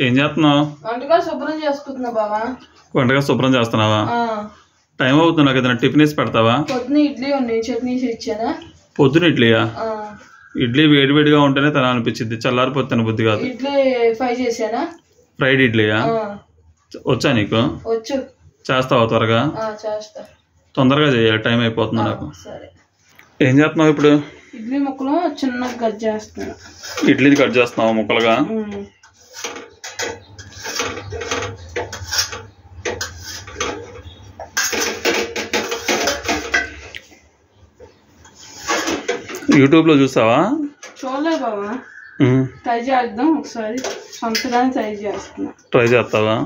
ఏం చేస్తున్నావు? వంటగా శుభ్రం చేస్తున్నావా? టైం అవుతుంది, నాకు ఏదైనా టిఫిన్ వేసి పెడతావా? పొద్దున ఇడ్లీయా? ఇడ్లీ వేడివేడిగా ఉంటేనే తినాలనిపించింది, చల్లారిపోతే తిన బుద్ధి కాదు. ఫ్రైడ్ ఇడ్లీయా? వచ్చా నీకు? చేస్తావా? త్వరగా తొందరగా చేయాలి, టైం అయిపోతుంది నాకు. ఏం చేస్తున్నావు ఇప్పుడు? ఇడ్లీ ముక్కలు చిన్నగా కట్ చేస్తున్నా. ఇడ్లీని కట్ చేస్తున్నావా ముక్కలుగా? యూట్యూబ్లో చూసావా? చూడలేదు బాబా, ట్రై చేద్దాం ఒకసారి, సొంతగానే ట్రై చేస్తున్నా. ట్రై చేస్తావా?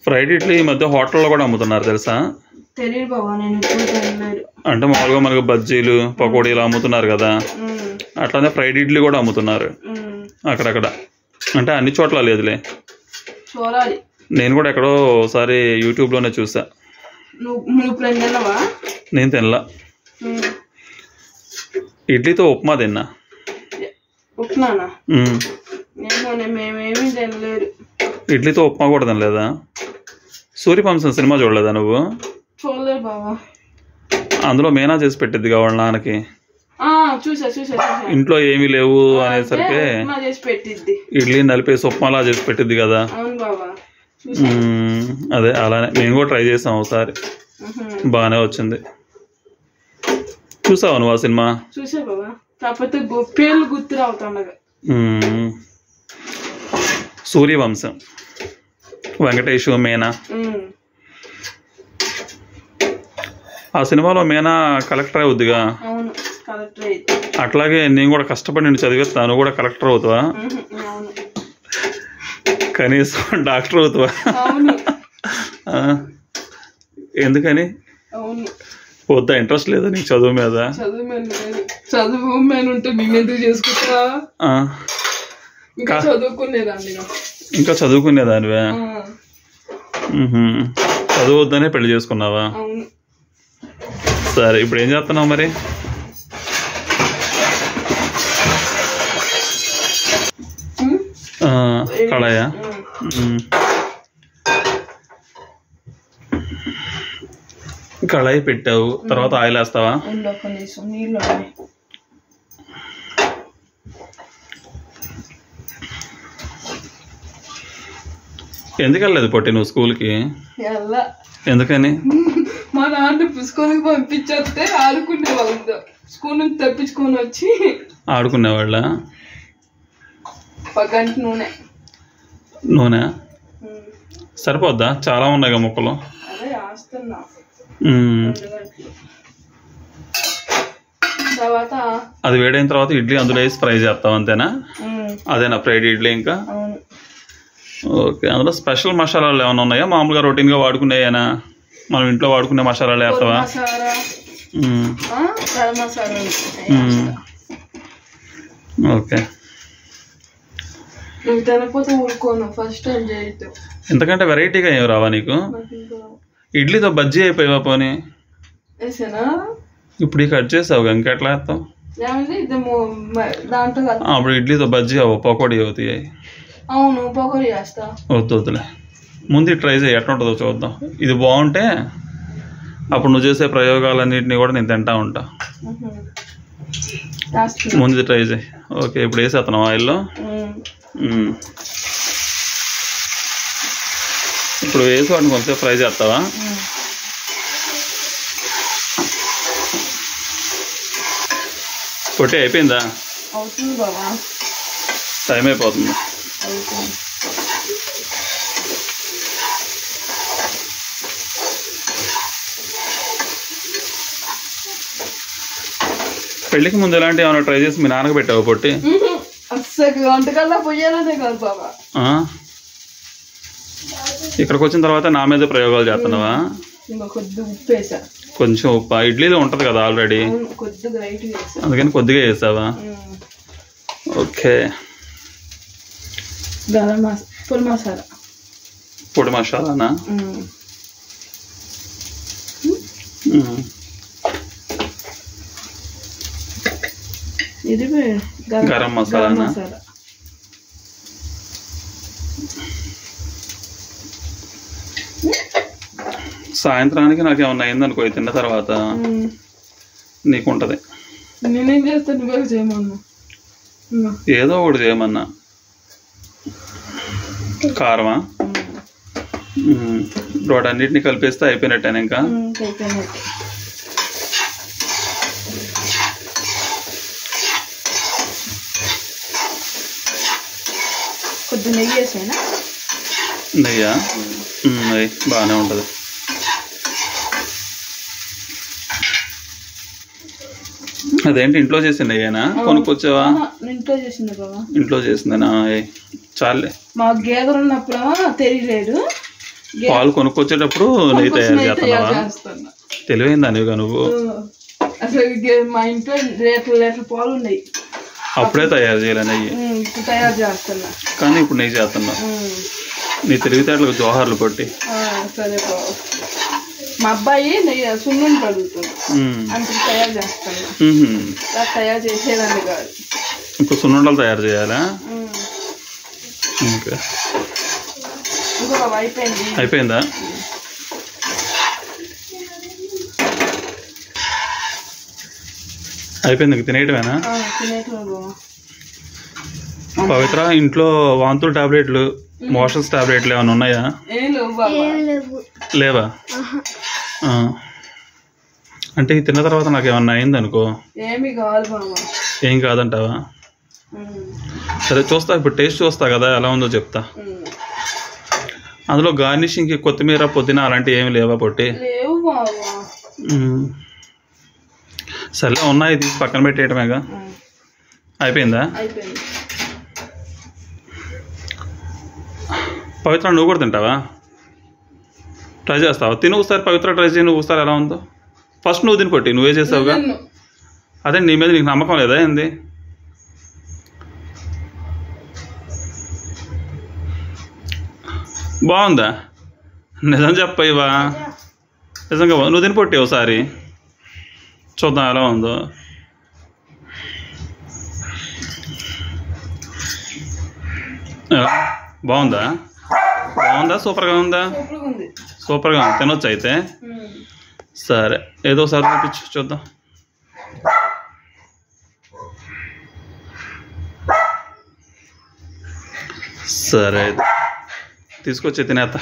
ఫ్రైడ్ ఇడ్లీ ఈ మధ్య హోటల్లో కూడా అమ్ముతున్నారు తెలుసా? తెలియదు బాబా, నేను ఇప్పుడు తినలేదు. అంటే మామూలుగా మనకు బజ్జీలు పకోడీలు అమ్ముతున్నారు కదా, అట్లానే ఫ్రైడ్ ఇడ్లీ కూడా అమ్ముతున్నారు అక్కడక్కడ. అంటే అన్ని చోట్ల లేదులే, చూడాలి. నేను కూడా ఎక్కడో ఒకసారి యూట్యూబ్లోనే చూసా. నేను తినలా. ఇడ్లీతో ఉప్మా తిన్నా. ఉప్మానా? మేమేమీ తినలేదు. ఇడ్లీతో ఉప్మా కూడా తినలేదా? సూర్యవంశం సినిమా చూడలేదా నువ్వు? చూడలేదు బాబా. అందులో మీనా చేసి పెట్టిద్ది వాళ్ళ నాన్నకి. చూసా. ఇంట్లో ఏమీ లేవు అనేసరికి ఇడ్లీ నలిపేసి ఉప్మాలా చేసి పెట్టిద్ది కదా. అదే అలానే మేము కూడా ట్రై చేసాం ఒకసారి, బాగానే వచ్చింది. చూసావా నువ్వు ఆ సినిమా? చూసా బాబా, కాకపోతే పేర్లు గుర్తు రావుతుండగా. సూర్యవంశం, వెంకటేష్, మీనా. ఆ సినిమాలో మీనా కలెక్టర్ అవుద్దిగా. అట్లాగే నేను కూడా కష్టపడి నేను చదివేస్తా, నువ్వు కూడా కలెక్టర్ అవుతావా? కనీసం డాక్టర్ అవుతావా? ఎందుకని? వద్దా, ఇంట్రెస్ట్ లేదా నీకు చదువు మీద? చదువు మీద ఉంటే నేనెందుకు చేసుకుంటా? ఇంకా చదువుకునేదానివే? చదువు వద్దనే పెళ్లి చేసుకున్నావా? సరే, ఇప్పుడు ఏం చేస్తున్నావు మరి? కళాయా? కళాయి పెట్టావు, తర్వాత ఆయిల్ వేస్తావా? ఎందుకు వెళ్ళలేదు పొట్టి నువ్వు స్కూల్కి? ఎందుకని? మా నాన్న పుస్తకానికి పంపించేస్తే ఆడుకునే వాళ్ళతో, స్కూల్ నుంచి తప్పించుకొని వచ్చి ఆడుకునేవాళ్ళ? గంట నూనె సరిపోద్దా? చాలా ఉన్నాయి ముక్కలు. అదే వేస్తున్నా. తర్వాత అది వేడైన తర్వాత ఇడ్లీ అందులో వేసి ఫ్రై చేస్తావు అంతేనా? అదేనా ఫ్రైడ్ ఇడ్లీ? ఇంకా ఓకే. అందులో స్పెషల్ మసాలాలు ఏమైనా ఉన్నాయా? మామూలుగా రొటీన్గా వాడుకునేనా? మనం ఇంట్లో వాడుకునే మసాలాలు వేస్తావా? ఓకే. ఇంతకంటే వెరైటీగా ఏమి రావా నీకు? ఇడ్లీతో బజ్జీ అయిపోయావా పోనీ? ఇప్పుడు కట్ చేసావు, ఇంకెట్లా వేస్తావు? అప్పుడు ఇడ్లీతో బజ్జీ అవ్వ, పకోడీ అవుతాయి. అవును, పకోడీ చేస్తా. వద్దులే, ముందు ట్రై చేయి, ఎట్లా ఉంటుందో చూద్దాం. ఇది బాగుంటే అప్పుడు నువ్వు చేసే ప్రయోగాలన్నింటినీ కూడా నేను తింటా ఉంటా. ముందు ట్రై చేయి. ఓకే, ఇప్పుడు వేసేస్తున్నావు ఆయిల్లో? ఇప్పుడు వేసి వాటిని కొంచెం ఫ్రై చేస్తావా? పొట్టి అయిపోయిందా? టైం అయిపోతుంది. పెళ్ళికి ముందు ఎలాంటి ఏమైనా ట్రై చేసి మీ నాన్నకు పెట్టావు పొట్టి? ఇక్కడికి వచ్చిన తర్వాత నా మీద ప్రయోగాలు చేస్తున్నావా? కొంచెం ఉప్పు ఇడ్లీలో ఉంటది కదా ఆల్రెడీ, అందుకని కొద్దిగా వేసావా? ఓకే. పొడి మసాలానా? ఇది గరం మసాలానా? సాయంత్రానికి నాకు ఏమన్నా అయిందనుకో తిన్న తర్వాత నీకు ఉంటుంది. నేనేం చేస్తాను, నువ్వే చేయమన్నా. ఏదో ఒకటి చేయమన్నా. కారమా? వాటన్నిటిని కలిపేస్తే అయిపోయినట్టేనా? ఇంకా కొద్ది నెయ్యి వేసానా? నెయ్యా? నెయ్యి బాగానే ఉంటుంది. అదేంటి ఇంట్లో చేసిన నెయ్యేనా కొనుక్కొచ్చావా? ఇంట్లో చేసింది బాబా. ఇంట్లో చేసిందేనా? చాలే. మా గేదెలు ఉన్నప్పుడు తెలియలేదు. పాలు కొనుక్కొచ్చేటప్పుడు నెయ్యి తయారు చేస్తున్నావా? తెలివైందా నువ్వు? అసలు మా ఇంట్లో లీటర్ పాలు ఉన్నాయి. అప్పుడే తయారు చేయలే నెయ్యి? తయారు చేస్తున్నా. కానీ ఇప్పుడు నెయ్యి చేస్తున్నా. నీ తెలివితేటలకు జోహార్లు కొట్టి. సరే బాబు. మా అబ్బాయి నెయ్యి సున్నుండి అడుగుతుంది, అందుకు తయారు చేస్తాను. తయారు చేసేదాన్ని కాదు. ఇప్పుడు సున్నుండలు తయారు చేయాలా? ఓకే. అయిపోయిందా? అయిపోయింది. తినేయటమేనా? పవిత్ర, ఇంట్లో వాంతులు టాబ్లెట్లు, మోషన్స్ టాబ్లెట్లు ఏమైనా ఉన్నాయా? లేవా? అంటే తిన్న తర్వాత నాకు ఏమన్నా అయింది అనుకో, ఏం కాదంటావా? సరే చూస్తా, ఇప్పుడు టేస్ట్ చూస్తా కదా ఎలా ఉందో చెప్తా. అందులో గార్నిషింగ్కి కొత్తిమీర, పుదీనా అలాంటివి ఏమి లేవా పొట్టి? సరే ఉన్నాయి, తీసి పక్కన పెట్టేయటమేగా. అయిపోయిందా? పవిత్ర నువ్వు కూడా తింటావా? ట్రై చేస్తావా? తిను ఒకసారి. పవిత్ర ట్రై చేయి, నువ్వు ఒకసారి ఎలా ఉందో. ఫస్ట్ నువ్వు తిని పొట్టి, నువ్వే చేస్తావుగా. అదే నీ మీద నీకు నమ్మకం లేదా ఏంది? బాగుందా? నిజం చెప్పయ్యవా? నిజంగా నువ్వు తిని పొట్టి ఒకసారి చూద్దాం ఎలా ఉందో. బాగుందా? సూపర్గా ఉందా? సూపర్గా ఉంది. తినొచ్చు అయితే. సరే ఏదో ఒకసారి చూపించు చూద్దాం. సరే తీసుకొచ్చి తినేస్తా.